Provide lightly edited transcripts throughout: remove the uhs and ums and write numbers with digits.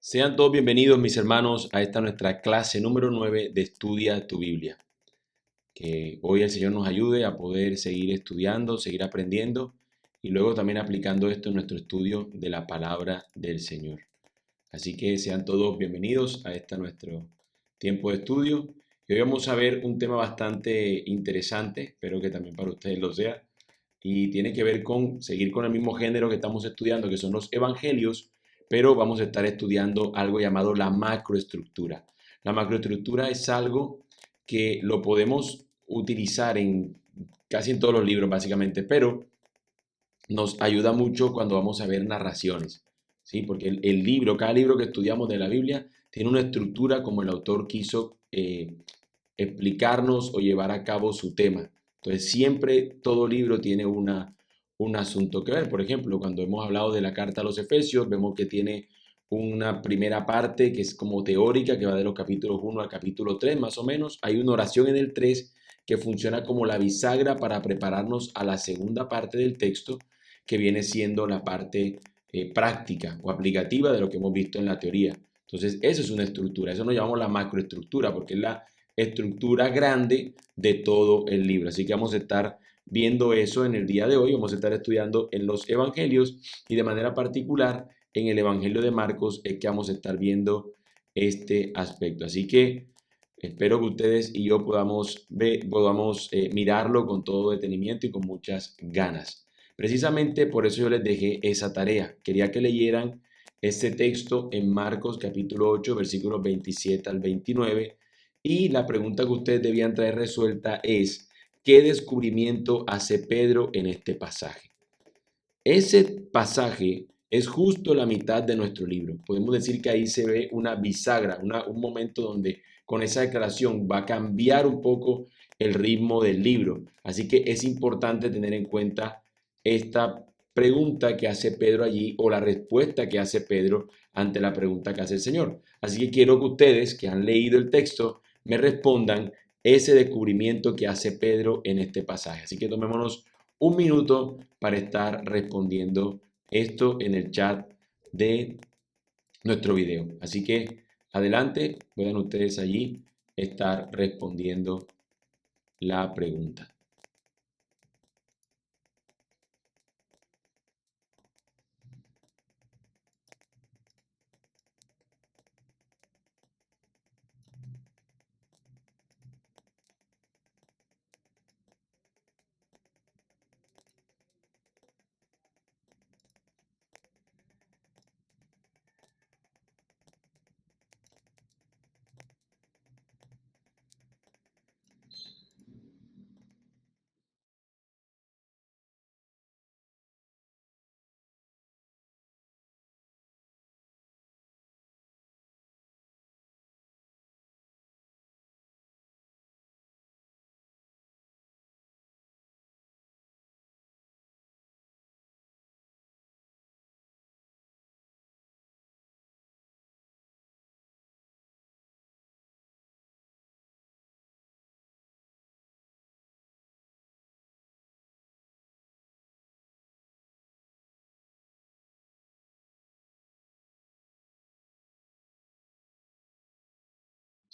Sean todos bienvenidos, mis hermanos, a esta nuestra clase número 9 de Estudia tu Biblia. Que hoy el Señor nos ayude a poder seguir estudiando, seguir aprendiendo y luego también aplicando esto en nuestro estudio de la palabra del Señor. Así que sean todos bienvenidos a este nuestro tiempo de estudio. Y hoy vamos a ver un tema bastante interesante, espero que también para ustedes lo sea, y tiene que ver con seguir con el mismo género que estamos estudiando, que son los evangelios, pero vamos a estar estudiando algo llamado la macroestructura. La macroestructura es algo que lo podemos utilizar en casi en todos los libros, básicamente, pero nos ayuda mucho cuando vamos a ver narraciones, ¿sí? Porque el libro, cada libro que estudiamos de la Biblia, tiene una estructura como el autor quiso explicarnos o llevar a cabo su tema. Entonces, siempre todo libro tiene un asunto que ver. Por ejemplo, cuando hemos hablado de la carta a los Efesios, vemos que tiene una primera parte que es como teórica, que va de los capítulos 1 al capítulo 3, más o menos. Hay una oración en el 3 que funciona como la bisagra para prepararnos a la segunda parte del texto, que viene siendo la parte práctica o aplicativa de lo que hemos visto en la teoría. Entonces, eso es una estructura. Eso nos llamamos la macroestructura, porque es la estructura grande de todo el libro. Así que vamos a estar viendo eso en el día de hoy. Vamos a estar estudiando en los evangelios y de manera particular en el evangelio de Marcos es que vamos a estar viendo este aspecto. Así que espero que ustedes y yo podamos mirarlo con todo detenimiento y con muchas ganas. Precisamente por eso yo les dejé esa tarea. Quería que leyeran este texto en Marcos capítulo 8, versículos 27 al 29. Y la pregunta que ustedes debían traer resuelta es, ¿qué descubrimiento hace Pedro en este pasaje? Ese pasaje es justo la mitad de nuestro libro. Podemos decir que ahí se ve una bisagra, un momento donde con esa declaración va a cambiar un poco el ritmo del libro. Así que es importante tener en cuenta esta pregunta que hace Pedro allí o la respuesta que hace Pedro ante la pregunta que hace el Señor. Así que quiero que ustedes que han leído el texto me respondan ese descubrimiento que hace Pedro en este pasaje. Así que tomémonos un minuto para estar respondiendo esto en el chat de nuestro video. Así que adelante, puedan ustedes allí estar respondiendo la pregunta.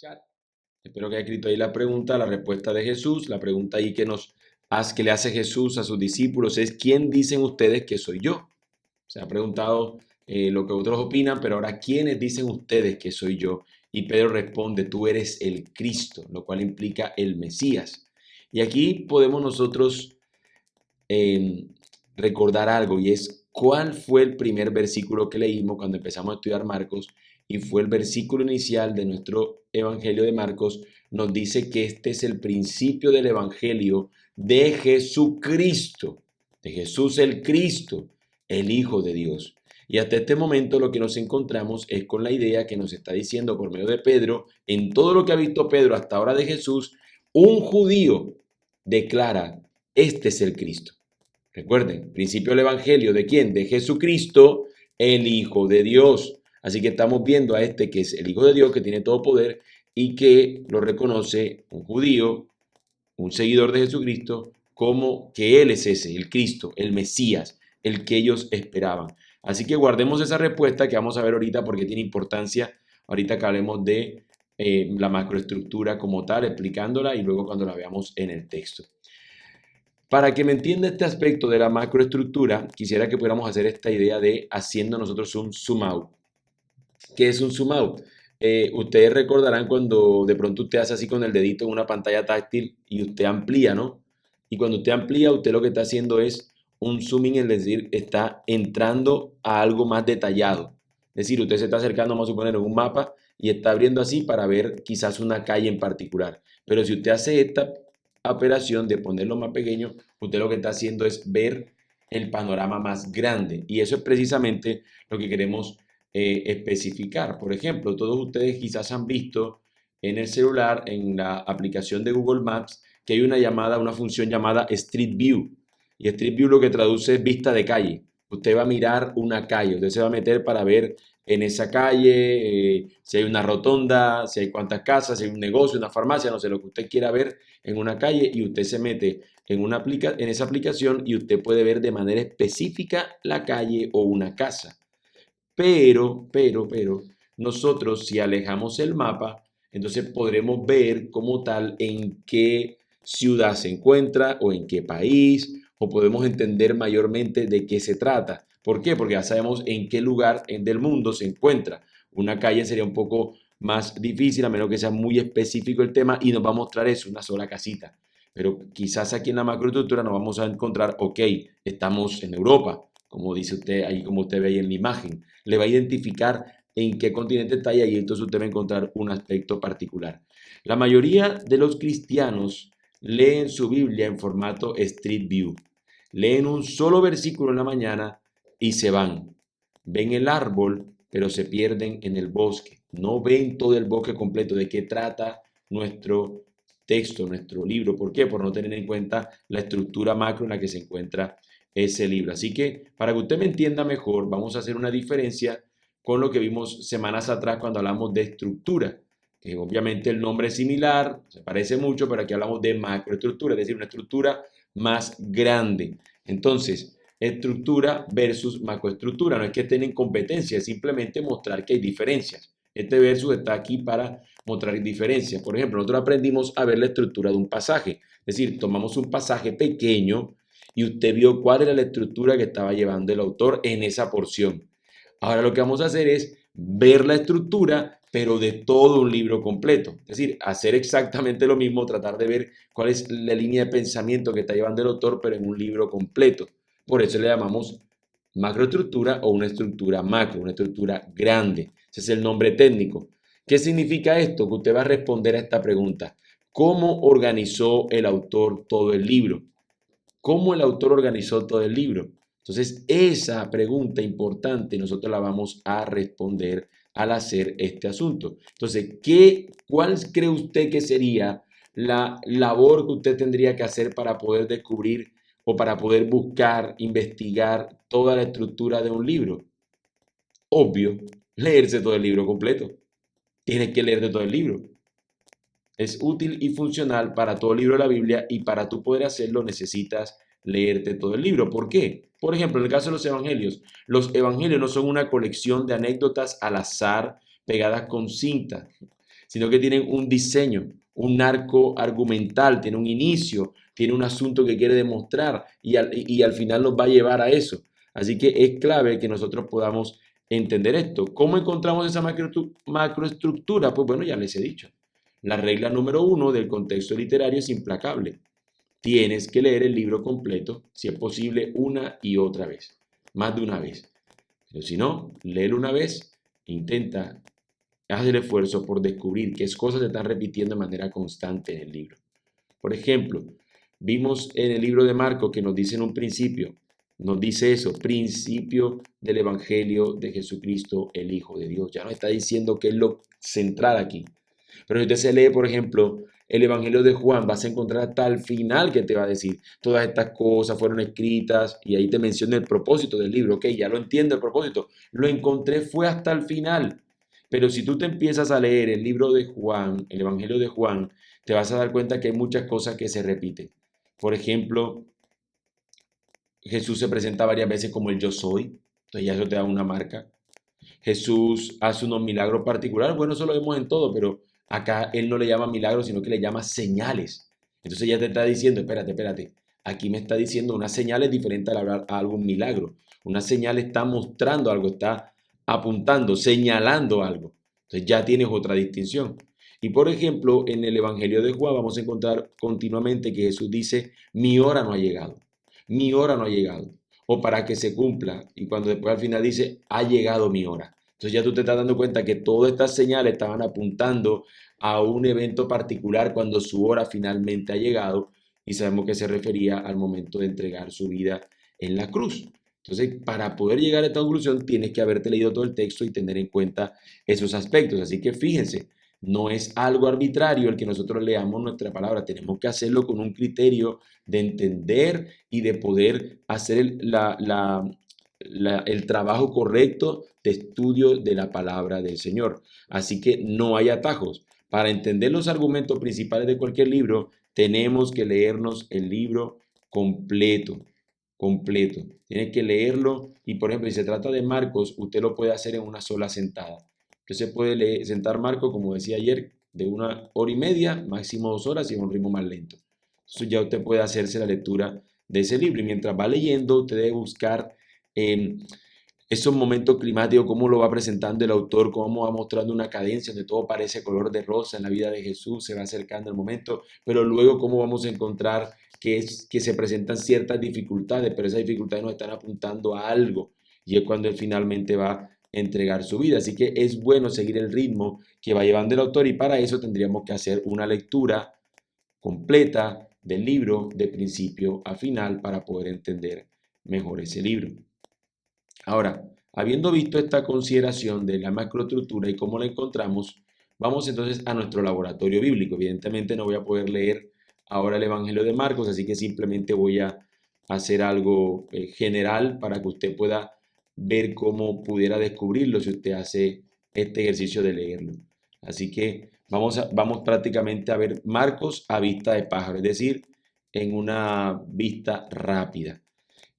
Chat. Espero que haya escrito ahí la pregunta, la respuesta de Jesús. La pregunta ahí que le hace Jesús a sus discípulos es, ¿quién dicen ustedes que soy yo? Se ha preguntado lo que otros opinan, pero ahora, ¿quiénes dicen ustedes que soy yo? Y Pedro responde, tú eres el Cristo, lo cual implica el Mesías. Y aquí podemos nosotros eh, recordar algo, y es cuál fue el primer versículo que leímos cuando empezamos a estudiar Marcos, y fue el versículo inicial de nuestro Evangelio de Marcos. Nos dice que este es el principio del Evangelio de Jesucristo, de Jesús el Cristo, el Hijo de Dios. Y hasta este momento lo que nos encontramos es con la idea que nos está diciendo por medio de Pedro, en todo lo que ha visto Pedro hasta ahora de Jesús, un judío declara, este es el Cristo. Recuerden, principio del Evangelio, ¿de quién? De Jesucristo, el Hijo de Dios. Así que estamos viendo a este que es el Hijo de Dios, que tiene todo poder y que lo reconoce un judío, un seguidor de Jesucristo, como que Él es ese, el Cristo, el Mesías, el que ellos esperaban. Así que guardemos esa respuesta que vamos a ver ahorita porque tiene importancia ahorita que hablemos de la macroestructura como tal, explicándola y luego cuando la veamos en el texto. Para que me entienda este aspecto de la macroestructura, quisiera que pudiéramos hacer esta idea de haciendo nosotros un zoom out. ¿Qué es un zoom out? Ustedes recordarán cuando de pronto usted hace así con el dedito en una pantalla táctil y usted amplía, ¿no? Y cuando usted amplía, usted lo que está haciendo es un zooming, es decir, está entrando a algo más detallado. Es decir, usted se está acercando, vamos a suponer, en un mapa y está abriendo así para ver quizás una calle en particular. Pero si usted hace esta operación de ponerlo más pequeño, usted lo que está haciendo es ver el panorama más grande. Y eso es precisamente lo que queremos especificar. Por ejemplo, todos ustedes quizás han visto en el celular, en la aplicación de Google Maps, que hay una función llamada Street View. Y Street View lo que traduce es vista de calle. Usted va a mirar una calle, usted se va a meter para ver en esa calle si hay una rotonda, si hay cuántas casas, si hay un negocio, una farmacia, no sé, lo que usted quiera ver en una calle y usted se mete en esa aplicación y usted puede ver de manera específica la calle o una casa. Pero, nosotros si alejamos el mapa, entonces podremos ver como tal en qué ciudad se encuentra o en qué país, o podemos entender mayormente de qué se trata. ¿Por qué? Porque ya sabemos en qué lugar del mundo se encuentra. Una calle sería un poco más difícil, a menos que sea muy específico el tema y nos va a mostrar eso, una sola casita. Pero quizás aquí en la macroestructura nos vamos a encontrar, ok, estamos en Europa, como dice usted ahí, como usted ve ahí en la imagen. Le va a identificar en qué continente está y ahí entonces usted va a encontrar un aspecto particular. La mayoría de los cristianos leen su Biblia en formato Street View. Leen un solo versículo en la mañana y se van. Ven el árbol, pero se pierden en el bosque. No ven todo el bosque completo. ¿De qué trata nuestro texto, nuestro libro? ¿Por qué? Por no tener en cuenta la estructura macro en la que se encuentra ese libro. Así que para que usted me entienda mejor, vamos a hacer una diferencia con lo que vimos semanas atrás cuando hablamos de estructura, que obviamente el nombre es similar, se parece mucho, pero aquí hablamos de macroestructura, es decir, una estructura más grande. Entonces, estructura versus macroestructura, no es que estén en competencia, es simplemente mostrar que hay diferencias. Este versus está aquí para mostrar diferencias. Por ejemplo, nosotros aprendimos a ver la estructura de un pasaje, es decir, tomamos un pasaje pequeño y usted vio cuál era la estructura que estaba llevando el autor en esa porción. Ahora lo que vamos a hacer es ver la estructura, pero de todo un libro completo. Es decir, hacer exactamente lo mismo, tratar de ver cuál es la línea de pensamiento que está llevando el autor, pero en un libro completo. Por eso le llamamos macroestructura o una estructura macro, una estructura grande. Ese es el nombre técnico. ¿Qué significa esto? Que usted va a responder a esta pregunta. ¿Cómo organizó el autor todo el libro? ¿Cómo el autor organizó todo el libro? Entonces, esa pregunta importante nosotros la vamos a responder al hacer este asunto. Entonces, ¿cuál cree usted que sería la labor que usted tendría que hacer para poder descubrir o para poder buscar, investigar toda la estructura de un libro? Obvio, leerse todo el libro completo. Tienes que leerte todo el libro. Es útil y funcional para todo libro de la Biblia y para tú poder hacerlo necesitas leerte todo el libro. ¿Por qué? Por ejemplo, en el caso de los evangelios no son una colección de anécdotas al azar pegadas con cinta, sino que tienen un diseño, un arco argumental, tiene un inicio, tiene un asunto que quiere demostrar y al final nos va a llevar a eso. Así que es clave que nosotros podamos entender esto. ¿Cómo encontramos esa macroestructura? Pues bueno, ya les he dicho. La regla número 1 del contexto literario es implacable. Tienes que leer el libro completo, si es posible, una y otra vez, más de una vez. Pero si no, léelo una vez, intenta, haz el esfuerzo por descubrir qué cosas se están repitiendo de manera constante en el libro. Por ejemplo, vimos en el libro de Marcos que nos dice en un principio, nos dice eso, principio del Evangelio de Jesucristo, el Hijo de Dios. Ya nos está diciendo que es lo central aquí. Pero si usted se lee, por ejemplo, el Evangelio de Juan, vas a encontrar hasta el final que te va a decir, todas estas cosas fueron escritas y ahí te menciona el propósito del libro. Ok, ya lo entiendo el propósito. Lo encontré fue hasta el final. Pero si tú te empiezas a leer el libro de Juan, el Evangelio de Juan, te vas a dar cuenta que hay muchas cosas que se repiten. Por ejemplo, Jesús se presenta varias veces como el yo soy. Entonces ya eso te da una marca. Jesús hace unos milagros particulares. Bueno, eso lo vemos en todo, pero acá él no le llama milagros, sino que le llama señales. Entonces ya te está diciendo, espérate, espérate. Aquí me está diciendo una señal es diferente al hablar a algún milagro. Una señal está mostrando algo, está apuntando, señalando algo. Entonces ya tienes otra distinción. Y por ejemplo, en el Evangelio de Juan vamos a encontrar continuamente que Jesús dice, mi hora no ha llegado, mi hora no ha llegado, o para que se cumpla. Y cuando después al final dice, ha llegado mi hora. Entonces ya tú te estás dando cuenta que todas estas señales estaban apuntando a un evento particular cuando su hora finalmente ha llegado y sabemos que se refería al momento de entregar su vida en la cruz. Entonces, para poder llegar a esta conclusión, tienes que haberte leído todo el texto y tener en cuenta esos aspectos. Así que fíjense, no es algo arbitrario el que nosotros leamos nuestra palabra, tenemos que hacerlo con un criterio de entender y de poder hacer el trabajo correcto de estudio de la palabra del Señor. Así que no hay atajos. Para entender los argumentos principales de cualquier libro, tenemos que leernos el libro completo, completo. Tienes que leerlo y, por ejemplo, si se trata de Marcos, usted lo puede hacer en una sola sentada. Usted se puede sentar Marcos, como decía ayer, de 1 hora y media, máximo 2 horas y en un ritmo más lento. Entonces ya usted puede hacerse la lectura de ese libro y mientras va leyendo, usted debe buscar esos momentos climáticos, cómo lo va presentando el autor, cómo va mostrando una cadencia donde todo parece color de rosa en la vida de Jesús, se va acercando el momento, pero luego cómo vamos a encontrar que se presentan ciertas dificultades, pero esas dificultades nos están apuntando a algo y es cuando él finalmente va a entregar su vida. Así que es bueno seguir el ritmo que va llevando el autor y para eso tendríamos que hacer una lectura completa del libro de principio a final para poder entender mejor ese libro. Ahora, habiendo visto esta consideración de la macroestructura y cómo la encontramos, vamos entonces a nuestro laboratorio bíblico. Evidentemente no voy a poder leer ahora el Evangelio de Marcos, así que simplemente voy a hacer algo general para que usted pueda ver cómo pudiera descubrirlo si usted hace este ejercicio de leerlo. Así que vamos prácticamente a ver Marcos a vista de pájaro, es decir, en una vista rápida.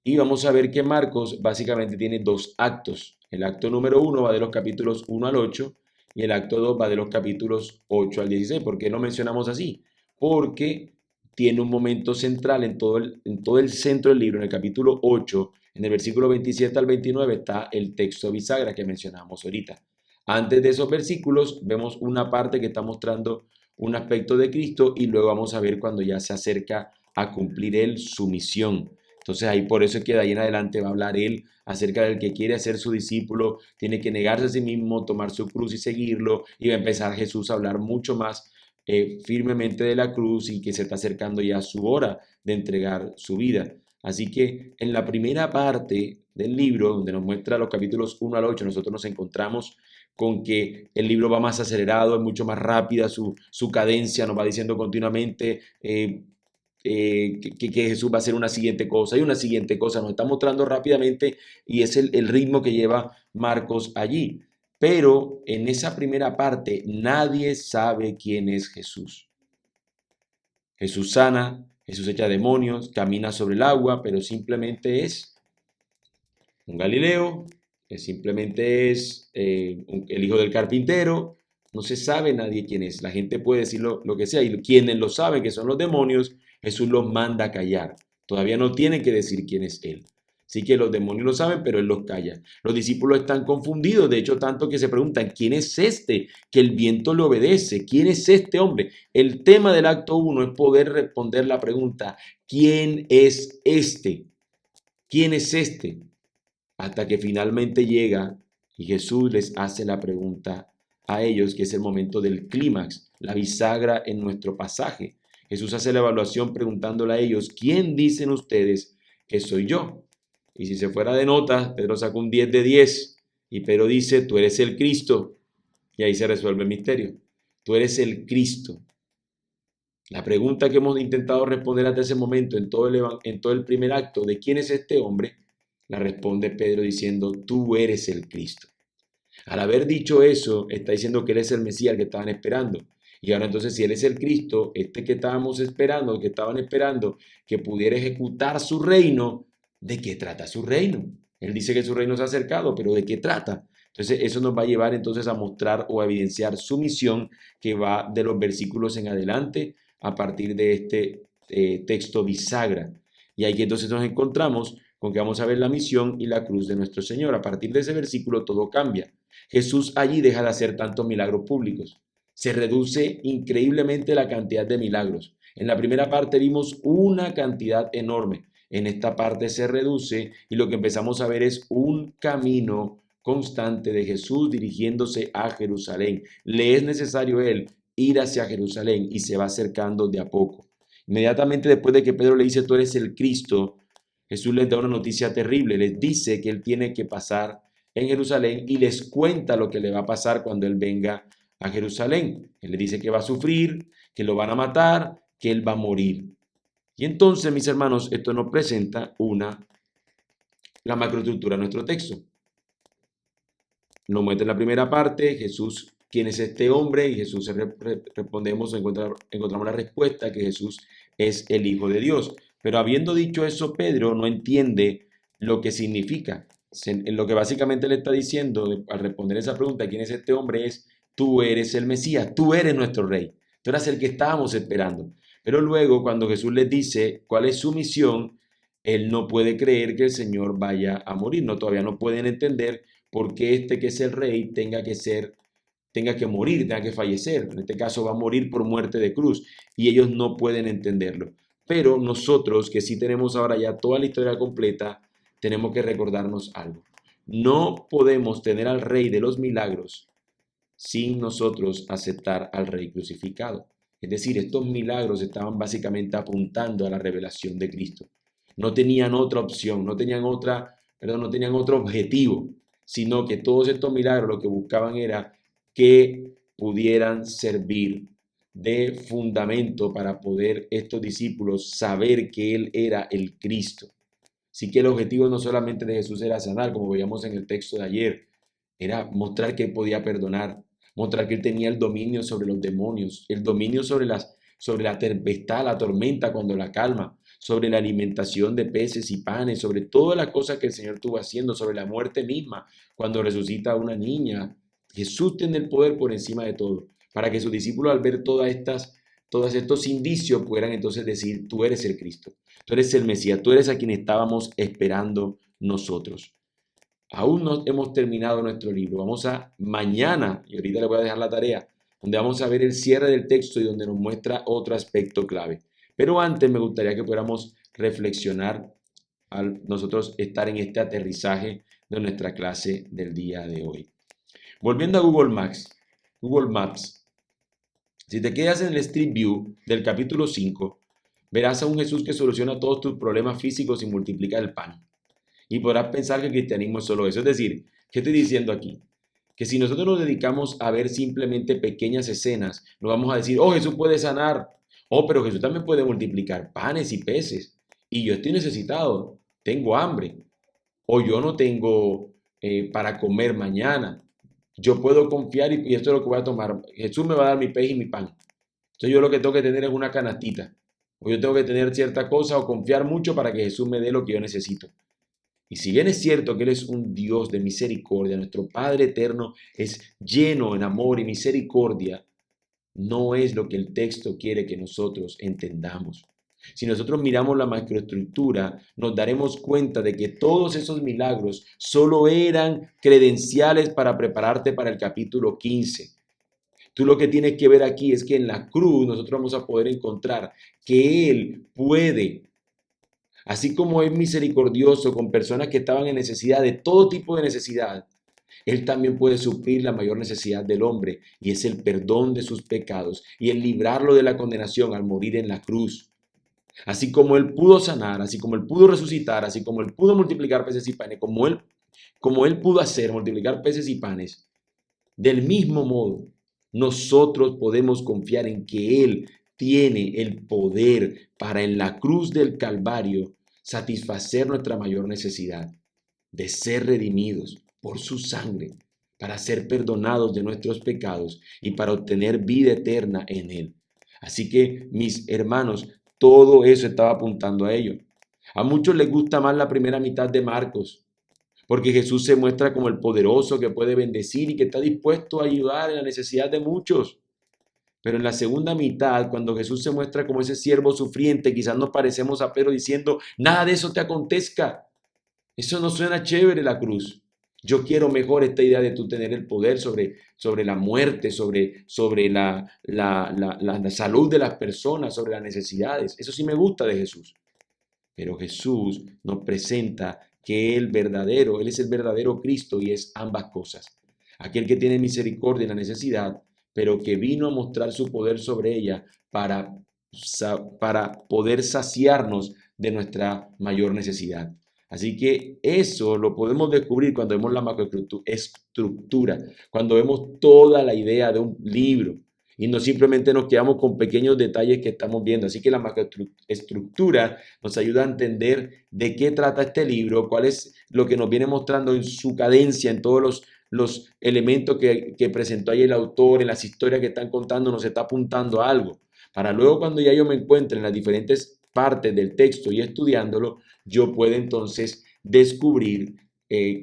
Y vamos a ver que Marcos básicamente tiene dos actos. El acto número 1 va de los capítulos 1 al 8 y el acto 2 va de los capítulos 8 al 16. ¿Por qué lo mencionamos así? Porque tiene un momento central en todo el centro del libro. En el capítulo 8, en el versículo 27 al 29 está el texto de bisagra que mencionamos ahorita. Antes de esos versículos vemos una parte que está mostrando un aspecto de Cristo y luego vamos a ver cuando ya se acerca a cumplir él su misión. Entonces ahí por eso es que de ahí en adelante va a hablar él acerca del que quiere ser su discípulo, tiene que negarse a sí mismo, tomar su cruz y seguirlo, y va a empezar Jesús a hablar mucho más firmemente de la cruz y que se está acercando ya su hora de entregar su vida. Así que en la primera parte del libro, donde nos muestra los capítulos 1 al 8, nosotros nos encontramos con que el libro va más acelerado, es mucho más rápida su cadencia, nos va diciendo continuamente que Jesús va a hacer una siguiente cosa y una siguiente cosa. Nos está mostrando rápidamente y es el ritmo que lleva Marcos allí. Pero en esa primera parte nadie sabe quién es Jesús. Jesús sana, Jesús echa demonios, camina sobre el agua, pero simplemente es un Galileo, que simplemente es el hijo del carpintero. No se sabe nadie quién es. La gente puede decir lo que sea y quienes lo saben, que son los demonios, Jesús los manda a callar. Todavía no tienen que decir quién es él. Sí que los demonios lo saben, pero él los calla. Los discípulos están confundidos, de hecho, tanto que se preguntan, ¿quién es este que el viento le obedece? ¿Quién es este hombre? El tema del acto 1 es poder responder la pregunta, ¿quién es este? ¿Quién es este? Hasta que finalmente llega y Jesús les hace la pregunta a ellos, que es el momento del clímax, la bisagra en nuestro pasaje. Jesús hace la evaluación preguntándole a ellos, ¿quién dicen ustedes que soy yo? Y si se fuera de nota, Pedro sacó un 10 de 10 y Pedro dice, tú eres el Cristo. Y ahí se resuelve el misterio. Tú eres el Cristo. La pregunta que hemos intentado responder hasta ese momento en todo el primer acto de quién es este hombre, la responde Pedro diciendo, tú eres el Cristo. Al haber dicho eso, está diciendo que él es el Mesías que estaban esperando. Y ahora entonces, si él es el Cristo, este que estábamos esperando, que estaban esperando, que pudiera ejecutar su reino, ¿de qué trata su reino? Él dice que su reino se ha acercado, pero ¿de qué trata? Entonces eso nos va a llevar entonces a mostrar o a evidenciar su misión que va de los versículos en adelante a partir de este texto bisagra. Y ahí entonces nos encontramos con que vamos a ver la misión y la cruz de nuestro Señor. A partir de ese versículo todo cambia. Jesús allí deja de hacer tantos milagros públicos. Se reduce increíblemente la cantidad de milagros. En la primera parte vimos una cantidad enorme. En esta parte se reduce y lo que empezamos a ver es un camino constante de Jesús dirigiéndose a Jerusalén. Le es necesario él ir hacia Jerusalén y se va acercando de a poco. Inmediatamente después de que Pedro le dice, tú eres el Cristo, Jesús les da una noticia terrible. Les dice que él tiene que pasar en Jerusalén y les cuenta lo que le va a pasar cuando él venga a Jerusalén. Él le dice que va a sufrir, que lo van a matar, que él va a morir. Y entonces, mis hermanos, esto nos presenta la macroestructura de nuestro texto. Nos muestra en la primera parte, Jesús, ¿quién es este hombre? Y Jesús encontramos la respuesta que Jesús es el Hijo de Dios. Pero habiendo dicho eso, Pedro no entiende lo que significa. Lo que básicamente le está diciendo al responder esa pregunta, ¿quién es este hombre? Es, tú eres el Mesías, tú eres nuestro rey, tú eras el que estábamos esperando. Pero luego, cuando Jesús les dice cuál es su misión, él no puede creer que el Señor vaya a morir. No, todavía no pueden entender por qué este que es el rey tenga que morir, tenga que fallecer. En este caso va a morir por muerte de cruz y ellos no pueden entenderlo. Pero nosotros, que sí tenemos ahora ya toda la historia completa, tenemos que recordarnos algo. No podemos tener al rey de los milagros sin nosotros aceptar al rey crucificado. Es decir, estos milagros estaban básicamente apuntando a la revelación de Cristo. No tenían otra opción, no tenían otro objetivo, sino que todos estos milagros lo que buscaban era que pudieran servir de fundamento para poder estos discípulos saber que Él era el Cristo. Así que el objetivo no solamente de Jesús era sanar, como veíamos en el texto de ayer, era mostrar que Él podía perdonar, mostrar que Él tenía el dominio sobre los demonios, el dominio sobre la tempestad, la tormenta cuando la calma, sobre la alimentación de peces y panes, sobre todas las cosas que el Señor estuvo haciendo, sobre la muerte misma, cuando resucita a una niña. Jesús tiene el poder por encima de todo, para que sus discípulos al ver todos estos indicios puedan entonces decir, tú eres el Cristo, tú eres el Mesías, tú eres a quien estábamos esperando nosotros. Aún no hemos terminado nuestro libro. Vamos a mañana, y ahorita le voy a dejar la tarea, donde vamos a ver el cierre del texto y donde nos muestra otro aspecto clave. Pero antes me gustaría que pudiéramos reflexionar al nosotros estar en este aterrizaje de nuestra clase del día de hoy. Volviendo a Google Maps, si te quedas en el Street View del capítulo 5, verás a un Jesús que soluciona todos tus problemas físicos y multiplica el pan. Y podrás pensar que el cristianismo es solo eso. Es decir, ¿qué estoy diciendo aquí? Que si nosotros nos dedicamos a ver simplemente pequeñas escenas, nos vamos a decir, oh, Jesús puede sanar. Oh, pero Jesús también puede multiplicar panes y peces. Y yo estoy necesitado, tengo hambre. O yo no tengo para comer mañana. Yo puedo confiar y esto es lo que voy a tomar. Jesús me va a dar mi pez y mi pan. Entonces yo lo que tengo que tener es una canastita. O yo tengo que tener cierta cosa o confiar mucho para que Jesús me dé lo que yo necesito. Y si bien es cierto que Él es un Dios de misericordia, nuestro Padre eterno es lleno en amor y misericordia, no es lo que el texto quiere que nosotros entendamos. Si nosotros miramos la macroestructura, nos daremos cuenta de que todos esos milagros solo eran credenciales para prepararte para el capítulo 15. Tú lo que tienes que ver aquí es que en la cruz nosotros vamos a poder encontrar que Él puede, así como es misericordioso con personas que estaban en necesidad, de todo tipo de necesidad, Él también puede suplir la mayor necesidad del hombre, y es el perdón de sus pecados y el librarlo de la condenación al morir en la cruz. Así como Él pudo sanar, así como Él pudo resucitar, así como Él pudo multiplicar peces y panes, como él pudo hacer multiplicar peces y panes, del mismo modo, nosotros podemos confiar en que Él tiene el poder para en la cruz del Calvario satisfacer nuestra mayor necesidad de ser redimidos por su sangre, para ser perdonados de nuestros pecados y para obtener vida eterna en Él. Así que, mis hermanos, todo eso estaba apuntando a ello. A muchos les gusta más la primera mitad de Marcos, porque Jesús se muestra como el poderoso que puede bendecir y que está dispuesto a ayudar en la necesidad de muchos. Pero en la segunda mitad, cuando Jesús se muestra como ese siervo sufriente, quizás nos parecemos a Pedro diciendo, nada de eso te acontezca. Eso no suena chévere la cruz. Yo quiero mejor esta idea de tú tener el poder sobre la muerte, sobre la salud de las personas, sobre las necesidades. Eso sí me gusta de Jesús. Pero Jesús nos presenta que Él es el verdadero Cristo y es ambas cosas. Aquel que tiene misericordia en la necesidad, pero que vino a mostrar su poder sobre ella para poder saciarnos de nuestra mayor necesidad. Así que eso lo podemos descubrir cuando vemos la macroestructura, cuando vemos toda la idea de un libro y no simplemente nos quedamos con pequeños detalles que estamos viendo. Así que la macroestructura nos ayuda a entender de qué trata este libro, cuál es lo que nos viene mostrando en su cadencia, en todos los elementos que presentó ahí el autor, en las historias que están contando, nos está apuntando a algo. Para luego, cuando ya yo me encuentre en las diferentes partes del texto y estudiándolo, yo puedo entonces descubrir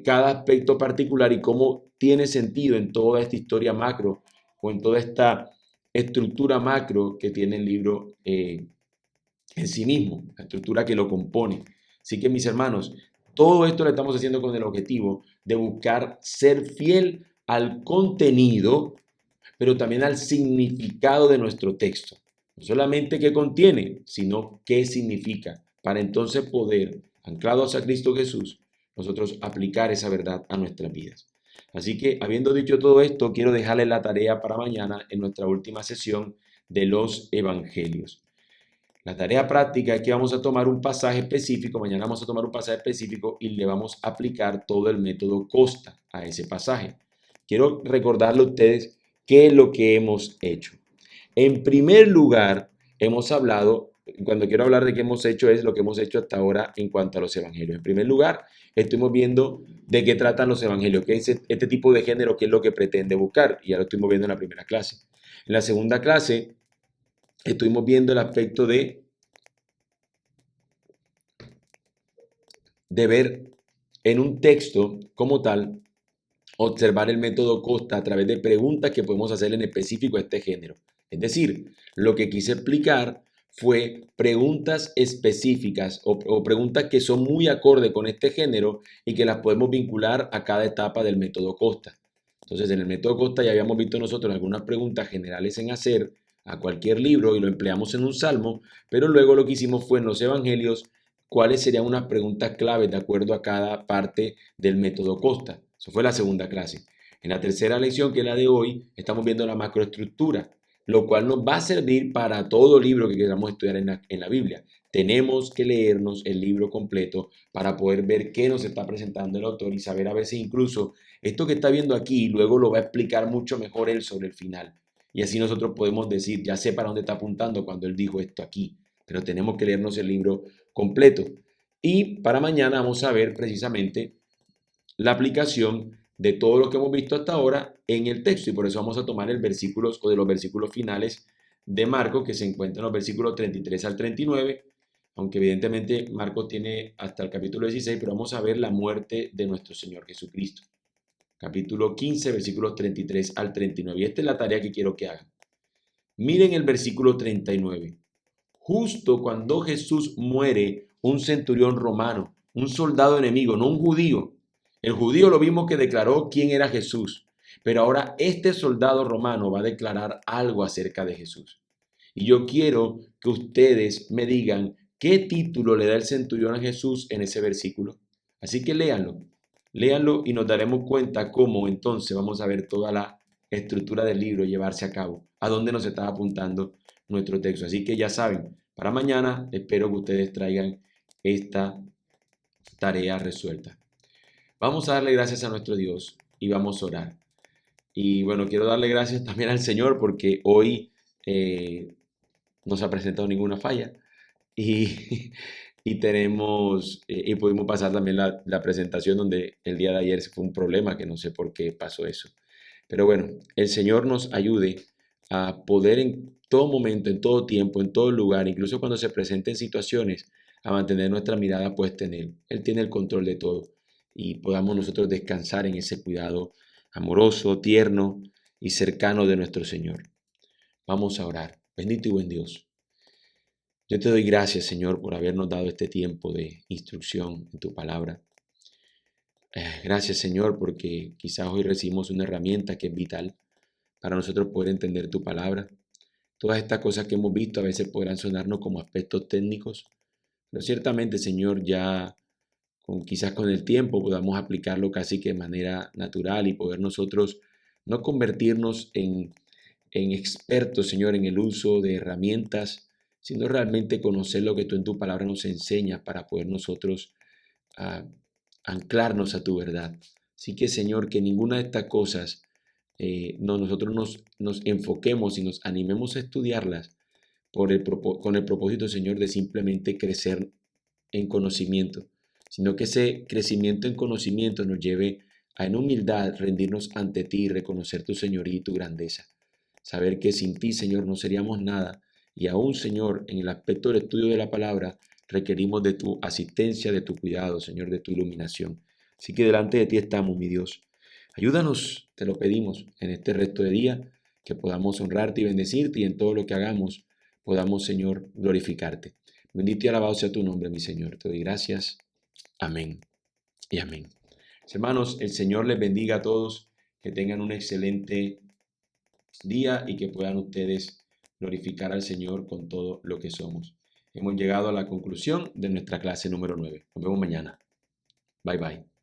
cada aspecto particular y cómo tiene sentido en toda esta historia macro o en toda esta estructura macro que tiene el libro en sí mismo, la estructura que lo compone. Así que mis hermanos, todo esto lo estamos haciendo con el objetivo de buscar ser fiel al contenido, pero también al significado de nuestro texto. No solamente qué contiene, sino qué significa, para entonces poder, anclados a Cristo Jesús, nosotros aplicar esa verdad a nuestras vidas. Así que, habiendo dicho todo esto, quiero dejarles la tarea para mañana en nuestra última sesión de los evangelios. La tarea práctica es que vamos a tomar un pasaje específico, mañana vamos a tomar un pasaje específico y le vamos a aplicar todo el método Costa a ese pasaje. Quiero recordarle a ustedes qué es lo que hemos hecho. En primer lugar, hemos hablado, cuando quiero hablar de qué hemos hecho, es lo que hemos hecho hasta ahora en cuanto a los evangelios. En primer lugar, estuvimos viendo de qué tratan los evangelios, qué es este tipo de género, qué es lo que pretende buscar, y ya lo estuvimos viendo en la primera clase. En la segunda clase, estuvimos viendo el aspecto de ver en un texto como tal, observar el método Costa a través de preguntas que podemos hacer en específico a este género. Es decir, lo que quise explicar fue preguntas específicas o preguntas que son muy acorde con este género y que las podemos vincular a cada etapa del método Costa. Entonces, en el método Costa ya habíamos visto nosotros algunas preguntas generales en hacer a cualquier libro y lo empleamos en un salmo, pero luego lo que hicimos fue en los evangelios cuáles serían unas preguntas claves de acuerdo a cada parte del método Costa. Eso fue la segunda clase. En la tercera lección, que es la de hoy, estamos viendo la macroestructura, lo cual nos va a servir para todo libro que queramos estudiar en la Biblia. Tenemos que leernos el libro completo para poder ver qué nos está presentando el autor y saber a veces incluso esto que está viendo aquí, luego lo va a explicar mucho mejor él sobre el final. Y así nosotros podemos decir, ya sé para dónde está apuntando cuando él dijo esto aquí, pero tenemos que leernos el libro completo. Y para mañana vamos a ver precisamente la aplicación de todo lo que hemos visto hasta ahora en el texto y por eso vamos a tomar el versículo o de los versículos finales de Marcos que se encuentran en los versículos 33 al 39, aunque evidentemente Marcos tiene hasta el capítulo 16, pero vamos a ver la muerte de nuestro Señor Jesucristo. Capítulo 15, versículos 33 al 39. Y esta es la tarea que quiero que hagan. Miren el versículo 39. Justo cuando Jesús muere, un centurión romano, un soldado enemigo, no un judío. El judío lo vimos que declaró quién era Jesús, pero ahora este soldado romano va a declarar algo acerca de Jesús. Y yo quiero que ustedes me digan qué título le da el centurión a Jesús en ese versículo. Así que léanlo y nos daremos cuenta cómo entonces vamos a ver toda la estructura del libro llevarse a cabo, a dónde nos está apuntando nuestro texto. Así que ya saben, para mañana espero que ustedes traigan esta tarea resuelta. Vamos a darle gracias a nuestro Dios y vamos a orar. Y bueno, quiero darle gracias también al Señor porque hoy no se ha presentado ninguna falla y, y pudimos pasar también la presentación donde el día de ayer fue un problema que no sé por qué pasó eso. Pero bueno, el Señor nos ayude a poder en todo momento, en todo tiempo, en todo lugar, incluso cuando se presenten situaciones, a mantener nuestra mirada puesta en Él. Él tiene el control de todo. y podamos nosotros descansar en ese cuidado amoroso, tierno y cercano de nuestro Señor. Vamos a orar. Bendito y buen Dios. Yo te doy gracias, Señor, por habernos dado este tiempo de instrucción en tu palabra. Gracias, Señor, porque quizás hoy recibimos una herramienta que es vital para nosotros poder entender tu palabra. Todas estas cosas que hemos visto a veces podrán sonarnos como aspectos técnicos, pero ciertamente, Señor, ya quizás con el tiempo podamos aplicarlo casi que de manera natural y poder nosotros no convertirnos en expertos, Señor, en el uso de herramientas, sino realmente conocer lo que tú en tu palabra nos enseñas para poder nosotros ah, anclarnos a tu verdad. Así que, Señor, que ninguna de estas cosas nosotros nos enfoquemos y nos animemos a estudiarlas con el propósito, Señor, de simplemente crecer en conocimiento, sino que ese crecimiento en conocimiento nos lleve a en humildad rendirnos ante ti y reconocer tu señoría y tu grandeza. Saber que sin ti, Señor, no seríamos nada y aún, Señor, en el aspecto del estudio de la palabra, requerimos de tu asistencia, de tu cuidado, Señor, de tu iluminación. Así que delante de ti estamos, mi Dios. Ayúdanos, te lo pedimos, en este resto de día, que podamos honrarte y bendecirte y en todo lo que hagamos podamos, Señor, glorificarte. Bendito y alabado sea tu nombre, mi Señor. Te doy gracias. Amén y amén. Hermanos, el Señor les bendiga a todos, que tengan un excelente día y que puedan ustedes glorificar al Señor con todo lo que somos. Hemos llegado a la conclusión de nuestra clase número 9. Nos vemos mañana. Bye bye.